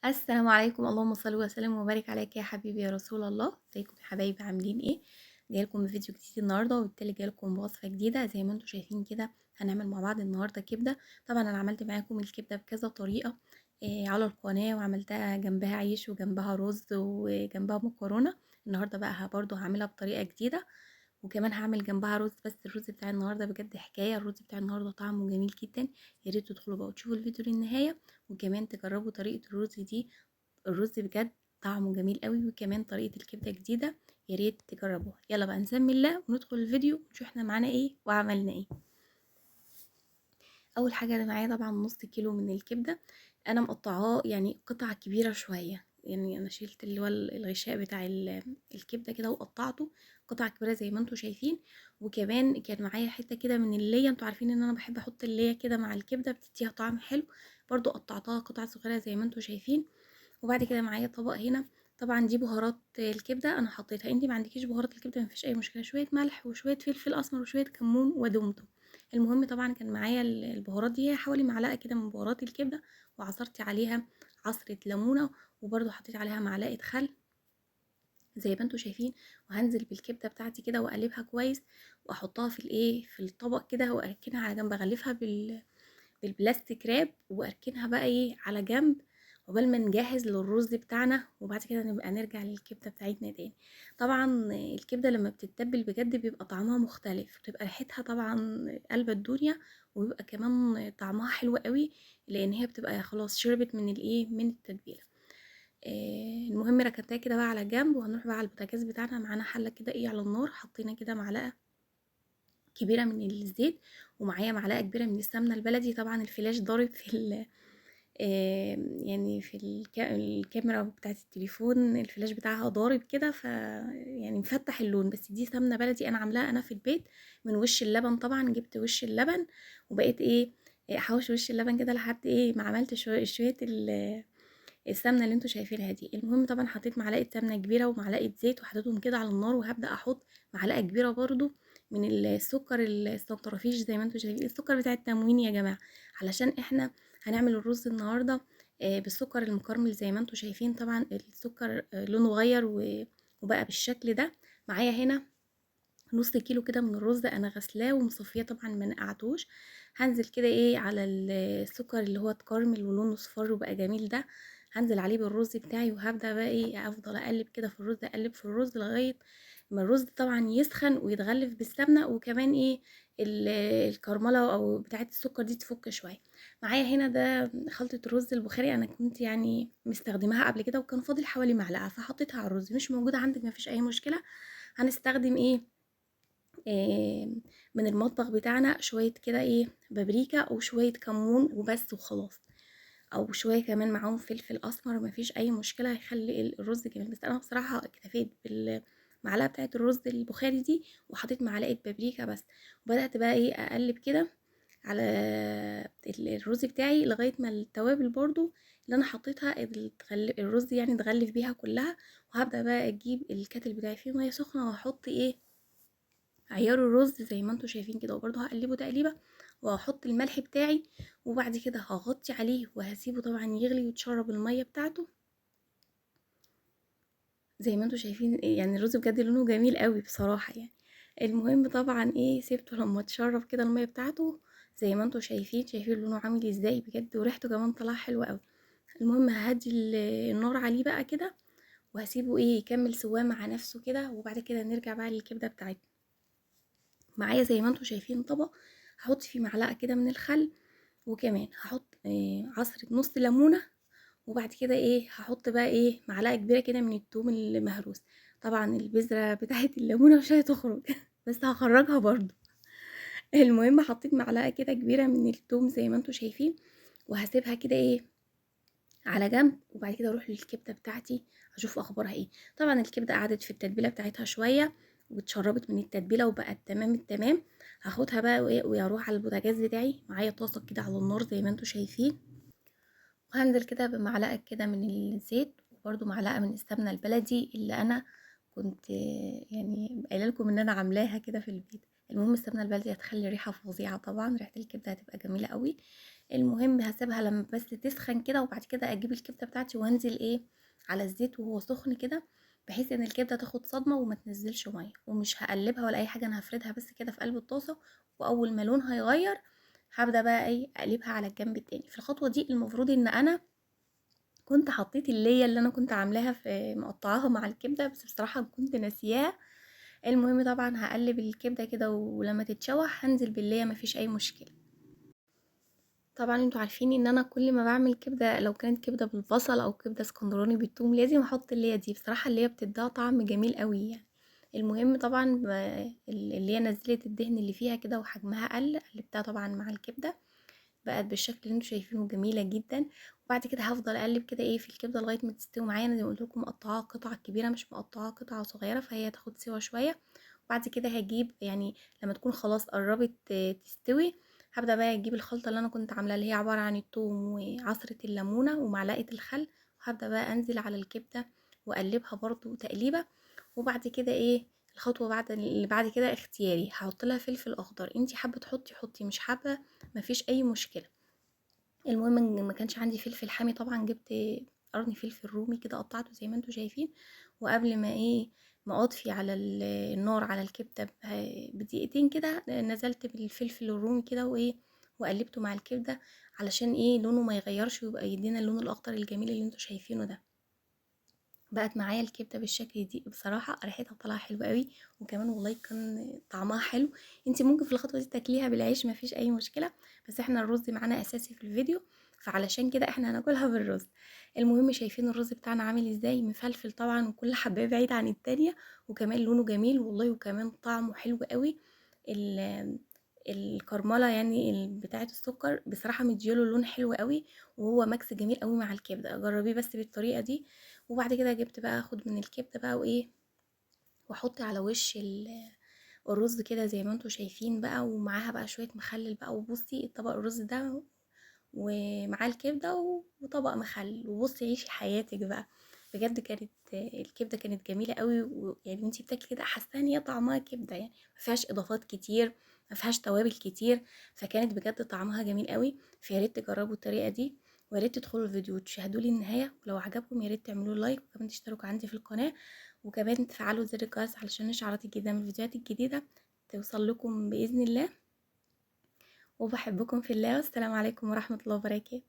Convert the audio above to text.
السلام عليكم، اللهم صل وسلم وبارك عليك يا حبيبي يا رسول الله. ازيكم يا حبايبي، عاملين ايه؟ جاي لكم بفيديو جديد النهارده، وبالتالي جاي لكم بوصفه جديده زي ما انتم شايفين كده. هنعمل مع بعض النهارده كبده. طبعا انا عملت معاكم الكبده بكذا طريقه على القناه، وعملتها جنبها عيش وجنبها رز وجنبها مكرونه. النهارده بقى برضو هعملها بطريقه جديده، وكمان هعمل جنبها رز. بس الرز بتاع النهارده بجد حكايه، الرز بتاع النهارده طعمه جميل جدا. يا ريت تدخلوا بقى وتشوفوا الفيديو للنهايه، وكمان تجربوا طريقه الرز دي. الرز بجد طعمه جميل قوي، وكمان طريقة الكبدة جديدة. يا ريت تجربوها. يلا بقى نسمي الله وندخل الفيديو ونشوف احنا معانا ايه وعملنا ايه. اول حاجة انا معايا طبعا نص كيلو من الكبدة. انا مقطعاه يعني قطع كبيرة شوية، يعني انا شلت اللي هو الغشاء بتاع الكبدة كده وقطعته قطع كبيرة زي ما انتم شايفين. وكمان كان معايا حتة كده من اللية، انتوا عارفين ان انا بحب احط اللية كده مع الكبدة، بتديها طعم حلو. برضو قطعتها قطع صغيرة زي ما انتم شايفين. وبعد كده معايا طبق هنا. طبعا دي بهارات الكبده انا حطيتها، انتي ما عندكيش بهارات الكبده مفيش اي مشكله، شويه ملح وشويه فلفل اسمر وشويه كمون ودومته. المهم طبعا كان معايا البهارات دي، هي حوالي معلقه كده من بهارات الكبده، وعصرت عليها عصره ليمونه، وبرده حطيت عليها معلقه خل زي ما انتوا شايفين. وهنزل بالكبده بتاعتي كده واقلبها كويس، واحطها في الايه في الطبق كده، واركنها على جنب، اغلفها بالبلاستيك راب، واركنها بقى ايه على جنب، عقبال ما نجهز للرز بتاعنا. وبعد كده نبقى نرجع للكبده بتاعتنا تاني. طبعا الكبده لما بتتبل بجد بيبقى طعمها مختلف، بتبقى ريحتها طبعا قلب الدنيا، وبيبقى كمان طعمها حلو قوي، لان هي بتبقى خلاص شربت من الايه من التتبيله. المهم ركنتها كده بقى على جنب، وهنروح بقى على البوتاجاز بتاعنا. معانا حله كده ايه على النار، حطينا كده معلقه كبيره من الزيت، ومعايا معلقه كبيره من السمنه البلدي. طبعا الفلاش ضارب في يعني في الكاميرا بتاعه التليفون، الفلاش بتاعها ضارب كده، يعني مفتح اللون. بس دي سمنه بلدي انا عاملاها انا في البيت من وش اللبن. طبعا جبت وش اللبن، وبقيت ايه احوش وش اللبن كده لحد ايه ما عملت شويه السمنه اللي انتوا شايفينها دي. المهم طبعا حطيت معلقه سمنه كبيره ومعلقه زيت، وحطيتهم كده على النار، وهبدا احط معلقه كبيره برضو من السكر السنترفيش زي ما انتوا شايفين، السكر بتاع التموين يا جماعه، علشان احنا هنعمل الرز النهارده بالسكر المكرمل زي ما انتوا شايفين. طبعا السكر لونه غير وبقى بالشكل ده. معايا هنا نص كيلو كده من الرز، انا غسلاه ومصفيه طبعا ما نقعتوش. هنزل كده ايه على السكر اللي هو اتكرمل ولونه اصفر وبقى جميل ده، هنزل عليه بالرز بتاعي، وهبدا بقى ايه افضل اقلب كده في الرز، اقلب في الرز لغايه ما الرز طبعا يسخن ويتغلف بالسمنه، وكمان ايه الكرمله او بتاعه السكر دي تفك شويه. معايا هنا ده خلطه الرز البخاري، انا كنت يعني مستخدماها قبل كده، وكان فاضل حوالي معلقه فحطيتها على الرز. مش موجوده عندك مفيش اي مشكله. هنستخدم ايه من المطبخ بتاعنا شوية كده ايه بابريكا او شوية كمون وبس وخلاص، او شوية كمان معاهم فلفل اسمر، مفيش اي مشكلة، هيخلي الرز جميل. بس انا بصراحة اكتفيت بالمعلقة بتاعة الرز البخاري دي، وحطيت معلقة بابريكا بس. وبدأت بقى ايه اقلب كده على الرز بتاعي لغاية ما التوابل برضو اللي انا حطيتها الرز يعني اتغلف بيها كلها. وهبدأ بقى اجيب الكاتل بتاعي فيه مية سخنة، واحط ايه عيار الرز زي ما انتوا شايفين كده، وبرضه هقلبه تقليبه، وهحط الملح بتاعي، وبعد كده هغطي عليه وهسيبه طبعا يغلي ويتشرب الميه بتاعته زي ما انتوا شايفين. يعني الرز بجد لونه جميل قوي بصراحه يعني. المهم طبعا ايه سيبته لما تشرب كده الميه بتاعته زي ما انتوا شايفين لونه عامل ازاي بجد، وريحته كمان طلع حلوه قوي. المهم ههدي النار عليه بقى كده، وهسيبه ايه يكمل سواه مع نفسه كده، وبعد كده نرجع بقى للكبده بتاعتنا. معايا زي ما انتوا شايفين طبق هحط فيه معلقه كده من الخل، وكمان هحط عصرة نص ليمونة، وبعد كده ايه هحط بقى ايه معلقة كبيرة كده من التوم المهروس. طبعا البذرة بتاعت الليمونة مش هتخرج بس هخرجها برضو. المهم حطيت معلقة كده كبيرة من التوم زي ما انتوا شايفين، وهسيبها كده ايه على جنب. وبعد كده اروح للكبده بتاعتي اشوف اخبارها ايه. طبعا الكبده قعدت في التتبيله بتاعتها شويه، واتشربت من التتبيله وبقت تمام التمام. هاخدها بقى واروح على البوتاجاز بتاعي، معايا طاسه كده على النار زي ما انتوا شايفين، وهنزل كده بمعلقه كده من الزيت، وبرده معلقه من السمنه البلدي اللي انا كنت يعني قايله لكم ان انا عاملاها كده في البيت. المهم السمنه البلدي هتخلي ريحه فظيعه، طبعا ريحه الكبده هتبقى جميله قوي. المهم هاسيبها لما بس تسخن كده، وبعد كده اجيب الكبده بتاعتي وانزل ايه على الزيت وهو سخن كده، بحيث ان الكبده تاخد صدمه وما تنزلش ميه. ومش هقلبها ولا اي حاجه، انا هفردها بس كده في قلب الطاسه، واول ما لونها يغير هبدا بقى ايه اقلبها على الجنب التاني. في الخطوه دي المفروض ان انا كنت حطيت اللية اللي انا كنت عاملاها في مقطعاها مع الكبده، بس بصراحه كنت ناسياها. المهم طبعا هقلب الكبده كده، ولما تتشوح هنزل باللية مفيش اي مشكله. طبعا انتوا عارفين ان انا كل ما بعمل كبده، لو كانت كبده بالبصل او كبده اسكندراني بالثوم، لازم احط اللي هي دي. بصراحه اللي هي بتديها طعم جميل قوي يعني. المهم طبعا اللي هي نزلت الدهن اللي فيها كده وحجمها قلبتها طبعا مع الكبده، بقت بالشكل اللي انتوا شايفينه جميله جدا. وبعد كده هفضل اقلب كده ايه في الكبده لغايه ما تستوي معايا. انا زي ما قلت لكم مقطعاها قطع كبيره مش مقطعاها قطع صغيره، فهي تاخد سوا شويه. وبعد كده هجيب يعني لما تكون خلاص قربت تستوي، هبدا بقى اجيب الخلطه اللي انا كنت عاملاها، اللي هي عباره عن الثوم وعصره الليمونه ومعلقه الخل، وهبدا بقى انزل على الكبده واقلبها برضو تقليبه. وبعد كده ايه الخطوه اللي بعد كده اختياري، هحط لها فلفل اخضر، انتي حابه تحطي حطي، مش حابه مفيش اي مشكله. المهم ان ما كانش عندي فلفل حامي، طبعا جبت قرن فلفل رومي كده قطعته زي ما انتوا شايفين. وقبل ما ايه ما اطفي على النار على الكبده بدقيقتين كده، نزلت بالفلفل الرومي كده وايه وقلبته مع الكبده، علشان ايه لونه ما يغيرش ويبقى يدينا اللون الاخضر الجميل اللي انتوا شايفينه ده. بقت معايا الكبده بالشكل دي، بصراحه ريحتها طالعه حلوه قوي، وكمان والله كان طعمها حلو. انت ممكن في الخطوه دي تاكليها بالعيش مفيش اي مشكله، بس احنا الرز معانا اساسي في الفيديو، فعلشان كده احنا هناكلها بالرز. المهم شايفين الرز بتاعنا عامل ازاي، مفلفل طبعا وكل حبايه بعيد عن التانية، وكمان لونه جميل والله، وكمان طعمه حلو قوي. الكرمله يعني بتاعه السكر بصراحه مديله لون حلو قوي، وهو ميكس جميل قوي مع الكبده. جربيه بس بالطريقه دي. وبعد كده جبت بقى اخد من الكبده بقى وايه واحط على وش الرز كده زي ما انتوا شايفين بقى، ومعاها بقى شويه مخلل بقى. وبصي الطبق الرز ده ومعاه الكبده وطبق مخلل، وبصي عيشي حياتك بقى. بجد كانت الكبده كانت جميله قوي، ويعني وانتي بتاكلي كده حاسه ان هي طعمها كبده يعني، ما فيهاش اضافات كتير، ما فيهاش توابل كتير، فكانت بجد طعمها جميل قوي. فيا ريت تجربوا الطريقه دي، ويا ريت تدخلوا الفيديو وتشاهدوا لي النهايه. ولو عجبكم يا ريت تعملوا لايك، وكمان تشتركوا عندي في القناه، وكمان تفعلوا زر الجرس علشان اشعارات الجديده من الفيديوهات الجديده توصل لكم باذن الله. وبحبكم في الله، والسلام عليكم ورحمه الله وبركاته.